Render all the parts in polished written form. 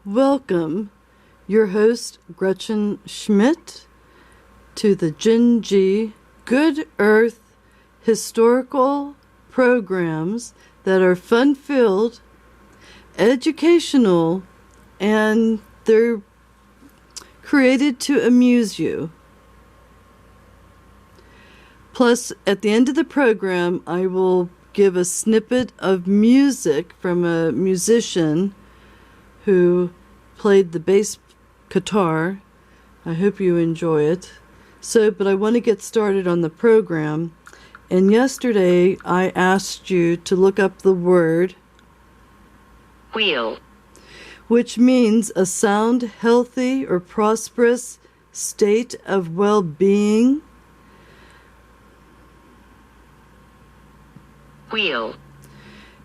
Welcome, your host Gretchen Schmitt, to the GinGee GoodEarth historical programs that are fun-filled, educational, and they're created to amuse you. Plus, at the end of the program, I will give a snippet of music from a musician who played the bass guitar. I hope you enjoy it. But I want to get started on the program. And yesterday I asked you to look up the word wheel, which means a sound, healthy, or prosperous state of well-being. Wheel.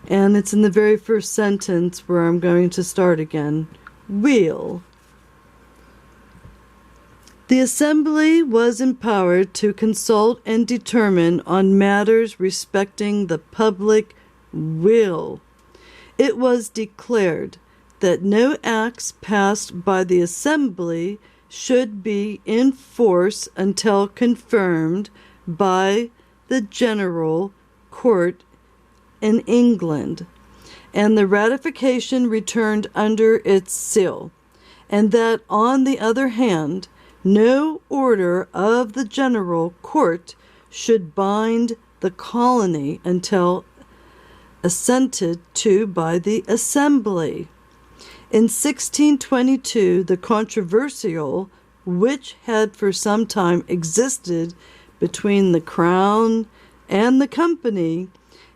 And it's in the very first sentence where I'm going to start again. Wheel. The assembly was empowered to consult and determine on matters respecting the public will. It was declared that no acts passed by the assembly should be in force until confirmed by the General Court in England, and the ratification returned under its seal, and that, on the other hand, no order of the General Court should bind the colony until assented to by the Assembly. In 1622, the controversial, which had for some time existed between the Crown and the Company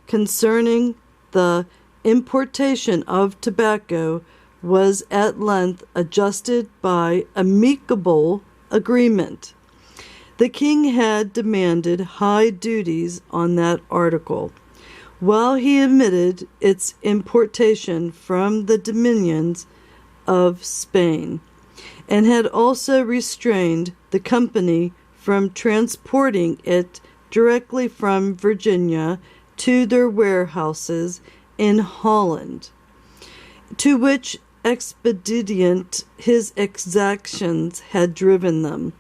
concerning the importation of tobacco, was at length adjusted by amicable agreement. The king had demanded high duties on that article, while he admitted its importation from the dominions of Spain, and had also restrained the company from transporting it directly from Virginia to their warehouses in Holland, to which expedient his exactions had driven them.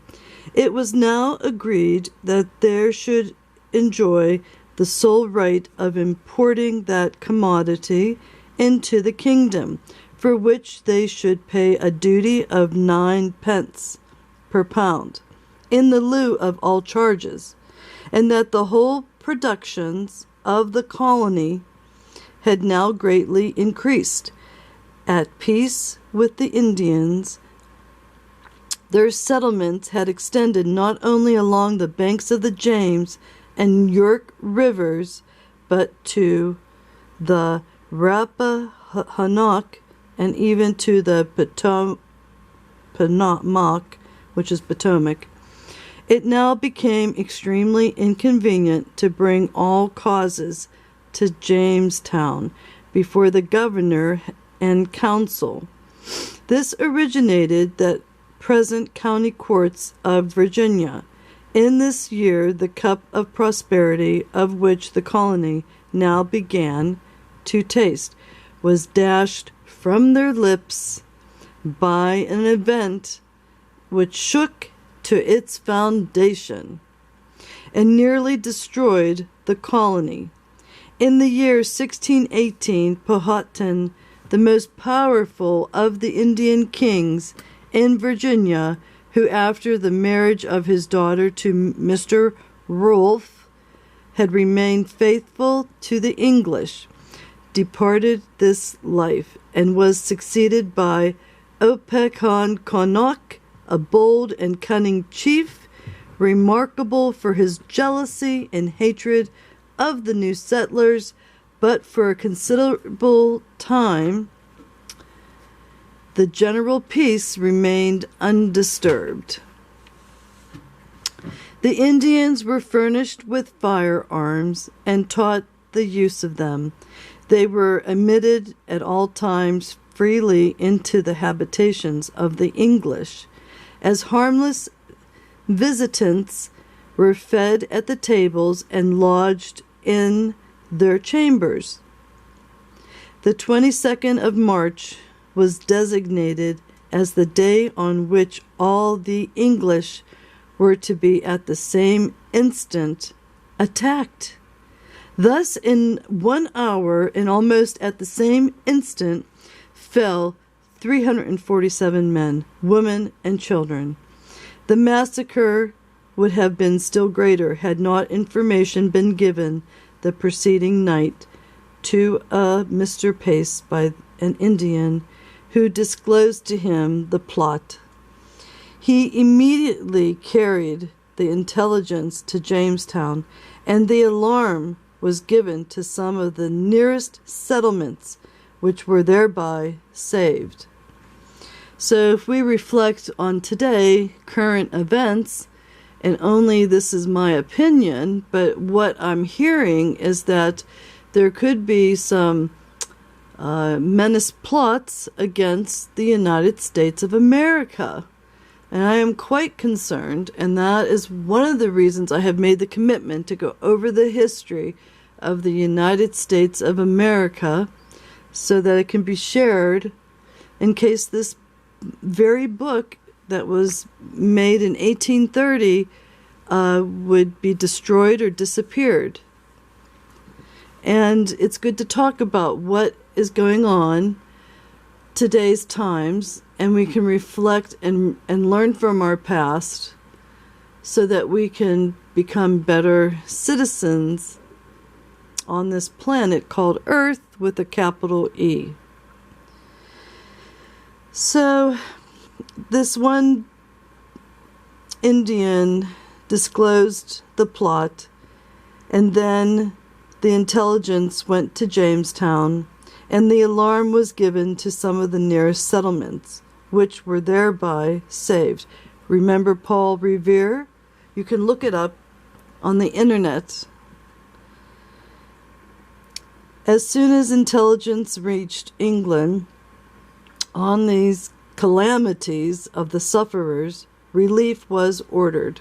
It was now agreed that they should enjoy the sole right of importing that commodity into the kingdom, for which they should pay a duty of 9d. per pound, in the lieu of all charges, and that the whole productions of the colony had now greatly increased. At peace with the Indians, their settlements had extended not only along the banks of the James and York rivers, but to the Rappahannock and even to the Potomac, which is Potomac. It now became extremely inconvenient to bring all causes to Jamestown before the governor and council. This originated the present county courts of Virginia. In this year, the cup of prosperity, of which the colony now began to taste, was dashed from their lips by an event which shook to its foundation and nearly destroyed the colony. In the year 1618, Powhatan, the most powerful of the Indian kings in Virginia, who after the marriage of his daughter to Mr. Rolfe had remained faithful to the English, departed this life, and was succeeded by Opechancanough, a bold and cunning chief, remarkable for his jealousy and hatred of the new settlers, but for a considerable time the general peace remained undisturbed. The Indians were furnished with firearms and taught the use of them. They were admitted at all times freely into the habitations of the English. As harmless visitants were fed at the tables and lodged in their chambers. The 22nd of March was designated as the day on which all the English were to be at the same instant attacked. Thus, in 1 hour and almost at the same instant, fell 347 men, women, and children. The massacre would have been still greater had not information been given the preceding night to a Mr. Pace by an Indian who disclosed to him the plot. He immediately carried the intelligence to Jamestown, and the alarm was given to some of the nearest settlements, which were thereby saved. So if we reflect on today, current events, and only this is my opinion, but what I'm hearing is that there could be some menace plots against the United States of America. And I am quite concerned, and that is one of the reasons I have made the commitment to go over the history of the United States of America so that it can be shared in case this very book that was made in 1830 would be destroyed or disappeared. And it's good to talk about what is going on today's times, and we can reflect and learn from our past so that we can become better citizens on this planet called Earth with a capital E. So this one Indian disclosed the plot, and then the intelligence went to Jamestown, and the alarm was given to some of the nearest settlements, which were thereby saved. Remember Paul Revere? You can look it up on the internet. As soon as intelligence reached England on these calamities of the sufferers, relief was ordered.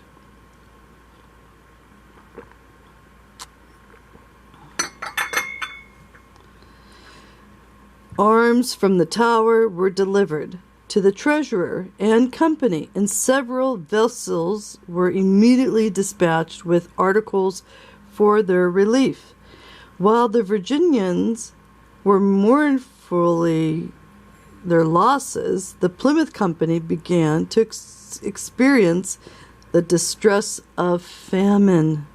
Arms from the Tower were delivered to the treasurer and company, and several vessels were immediately dispatched with articles for their relief. While the Virginians were mournfully their losses, the Plymouth Company began to experience the distress of famine.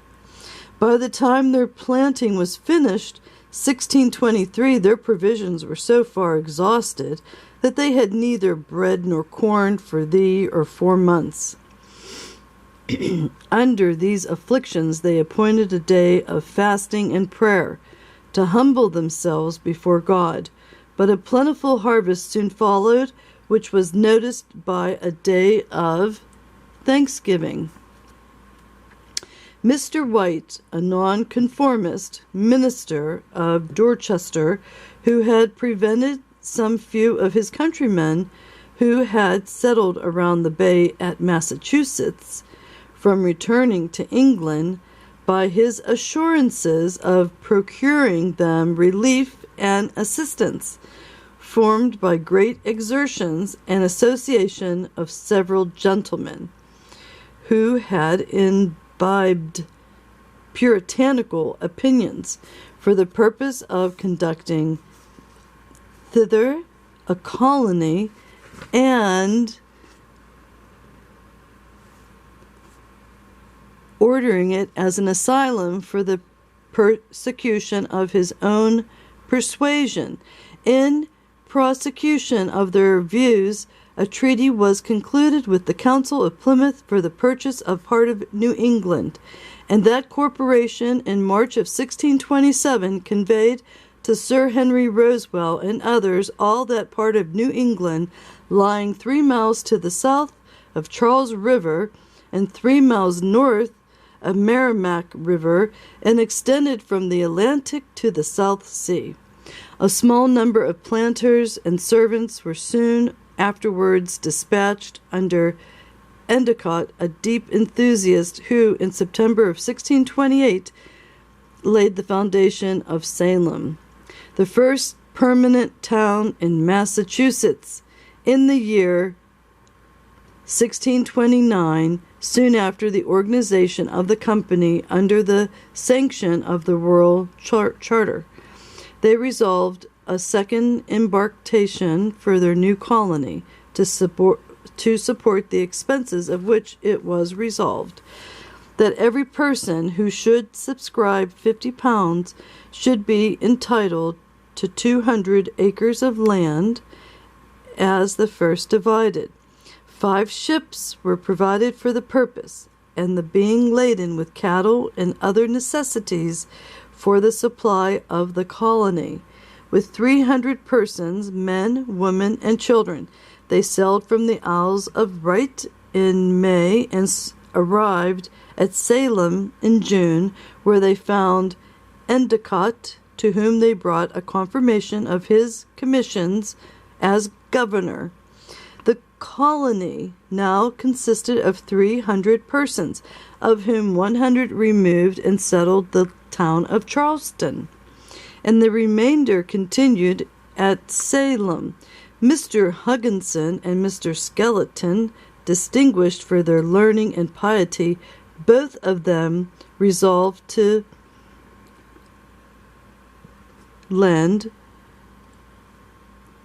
By the time their planting was finished, 1623, their provisions were so far exhausted that they had neither bread nor corn for 3 or 4 months. Under these afflictions, they appointed a day of fasting and prayer to humble themselves before God. But a plentiful harvest soon followed, which was noticed by a day of thanksgiving. Mr. White, a nonconformist minister of Dorchester, who had prevented some few of his countrymen who had settled around the bay at Massachusetts from returning to England by his assurances of procuring them relief and assistance, formed by great exertions an association of several gentlemen who had imbibed puritanical opinions for the purpose of conducting thither a colony and ordering it as an asylum for the persecution of his own persuasion. In prosecution of their views, a treaty was concluded with the Council of Plymouth for the purchase of part of New England, and that corporation in March of 1627 conveyed to Sir Henry Rosewell and others all that part of New England lying 3 miles to the south of Charles River and 3 miles north of Merrimack River, and extended from the Atlantic to the South Sea. A small number of planters and servants were soon afterwards dispatched under Endicott, a deep enthusiast who, in September of 1628, laid the foundation of Salem. The first permanent town in Massachusetts in the year 1629, soon after the organization of the company under the sanction of the Royal Charter. They resolved a second embarkation for their new colony to support the expenses of which it was resolved that every person who should subscribe £50 should be entitled to 200 acres of land as the first divided. 5 ships were provided for the purpose, and the being laden with cattle and other necessities for the supply of the colony. With 300 persons, men, women, and children, they sailed from the Isles of Wight in May and arrived at Salem in June, where they found Endicott, to whom they brought a confirmation of his commissions as governor. The colony now consisted of 300 persons, of whom 100 removed and settled the town of Charleston, and the remainder continued at Salem. Mr. Hugginson and Mr. Skeleton, distinguished for their learning and piety, both of them resolved to lend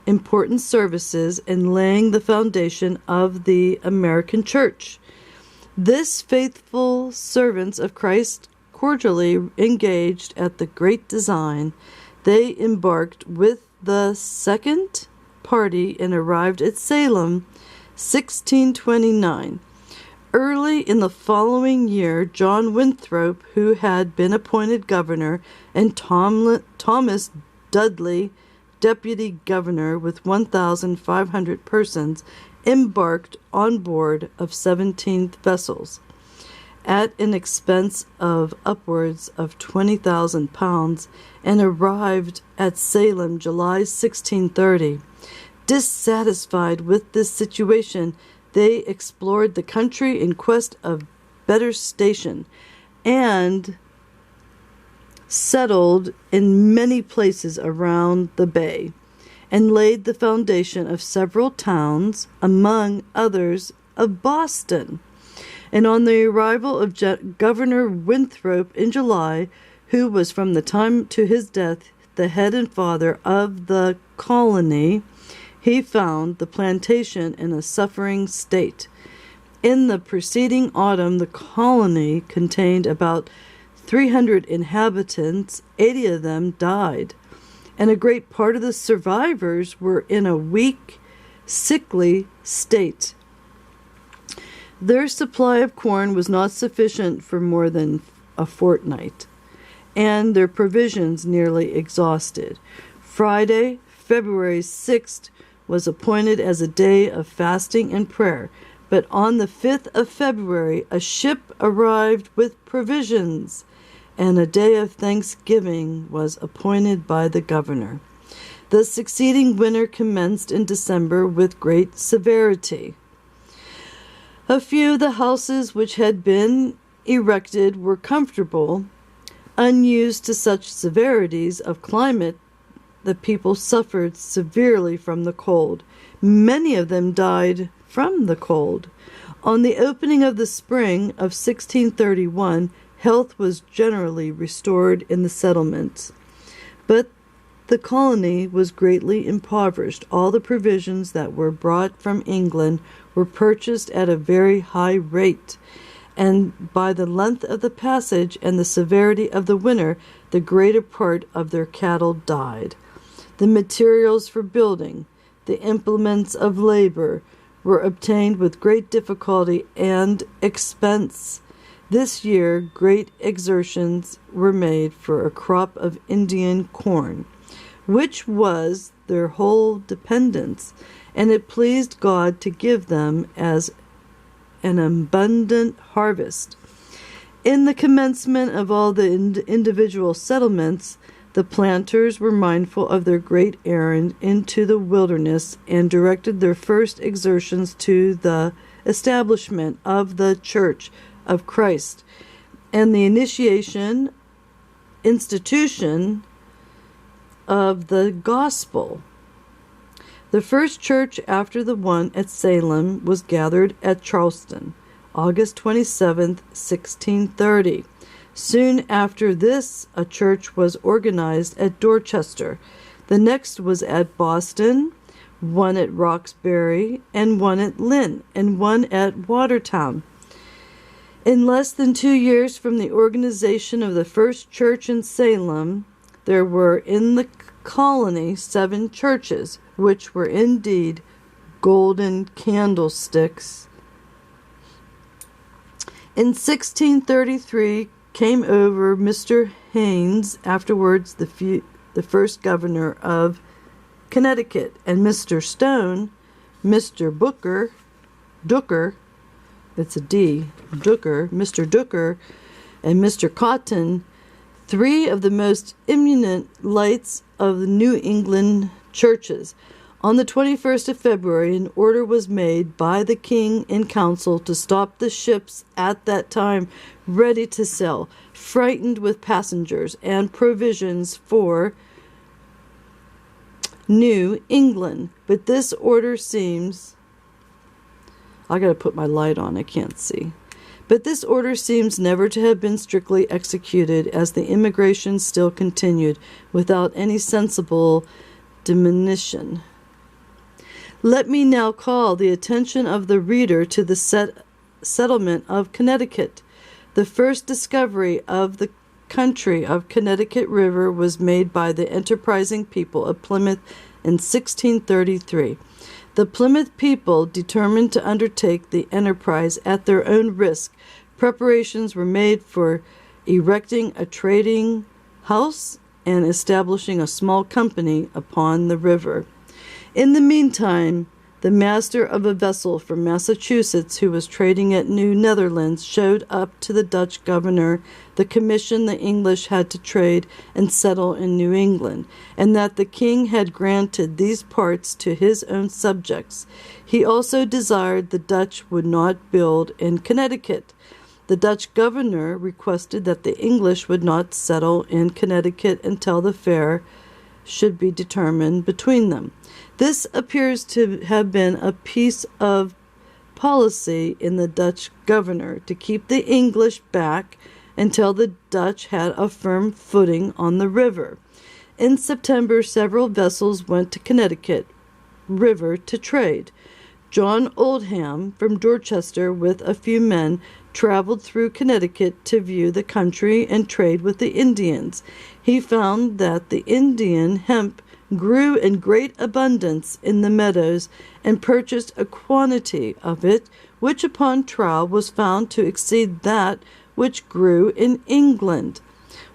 important services in laying the foundation of the American church. This faithful servants of Christ cordially engaged at the great design. They embarked with the second party and arrived at Salem 1629. Early in the following year, John Winthrop, who had been appointed governor, and Thomas Dudley, deputy governor, with 1,500 persons, embarked on board of 17 vessels at an expense of upwards of £20,000 and arrived at Salem July 1630. Dissatisfied with this situation, they explored the country in quest of better station and settled in many places around the bay and laid the foundation of several towns, among others of Boston. And on the arrival of Governor Winthrop in July, who was from the time to his death the head and father of the colony, he found the plantation in a suffering state. In the preceding autumn, the colony contained about 300 inhabitants. 80 of them died, and a great part of the survivors were in a weak, sickly state. Their supply of corn was not sufficient for more than a fortnight, and their provisions nearly exhausted. Friday, February 6th, was appointed as a day of fasting and prayer, but on the 5th of February a ship arrived with provisions, and a day of thanksgiving was appointed by the governor. The succeeding winter commenced in December with great severity. A few of the houses which had been erected were comfortable. Unused to such severities of climate, the people suffered severely from the cold. Many of them died from the cold. On the opening of the spring of 1631, health was generally restored in the settlements, but the colony was greatly impoverished. All the provisions that were brought from England were purchased at a very high rate, and by the length of the passage and the severity of the winter, the greater part of their cattle died. The materials for building, the implements of labor, were obtained with great difficulty and expense. This year, great exertions were made for a crop of Indian corn, which was their whole dependence, and it pleased God to give them as an abundant harvest. In the commencement of all the individual settlements, the planters were mindful of their great errand into the wilderness and directed their first exertions to the establishment of the Church of Christ and the institution of the gospel. The first church after the one at Salem was gathered at Charleston, August 27, 1630. Soon after this, a church was organized at Dorchester. The next was at Boston, one at Roxbury, and one at Lynn, and one at Watertown. In less than 2 years from the organization of the first church in Salem, there were in the colony 7 churches, which were indeed golden candlesticks. In 1633 came over Mr. Haynes, afterwards the first governor of Connecticut, and Mr. Stone, Mr. Dooker, it's a D, Mr. Dooker, and Mr. Cotton, 3 of the most eminent lights of the New England churches. On the 21st of February, an order was made by the king in council to stop the ships at that time ready to sail, frightened with passengers and provisions for New England. But this order seems... I gotta put my light on, I can't see. But this order seems never to have been strictly executed, as the immigration still continued without any sensible diminution. Let me now call the attention of the reader to the settlement of Connecticut. The first discovery of the country of Connecticut River was made by the enterprising people of Plymouth in 1633. The Plymouth people determined to undertake the enterprise at their own risk. Preparations were made for erecting a trading house and establishing a small company upon the river. In the meantime, the master of a vessel from Massachusetts who was trading at New Netherlands showed up to the Dutch governor the commission the English had to trade and settle in New England, and that the king had granted these parts to his own subjects. He also desired the Dutch would not build in Connecticut. The Dutch governor requested that the English would not settle in Connecticut until the fair should be determined between them. This appears to have been a piece of policy in the Dutch governor to keep the English back until the Dutch had a firm footing on the river. In September, several vessels went to Connecticut River to trade. John Oldham from Dorchester with a few men traveled through Connecticut to view the country and trade with the Indians. He found that the Indian hemp grew in great abundance in the meadows, and purchased a quantity of it, which upon trial was found to exceed that which grew in England.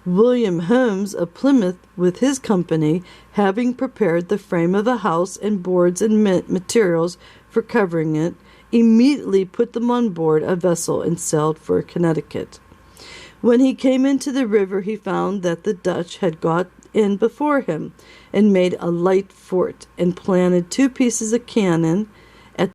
William Holmes of Plymouth, with his company, having prepared the frame of a house and boards and materials for covering it, immediately put them on board a vessel and sailed for Connecticut. When he came into the river, he found that the Dutch had got in before him, and made a light fort, and planted 2 pieces of cannon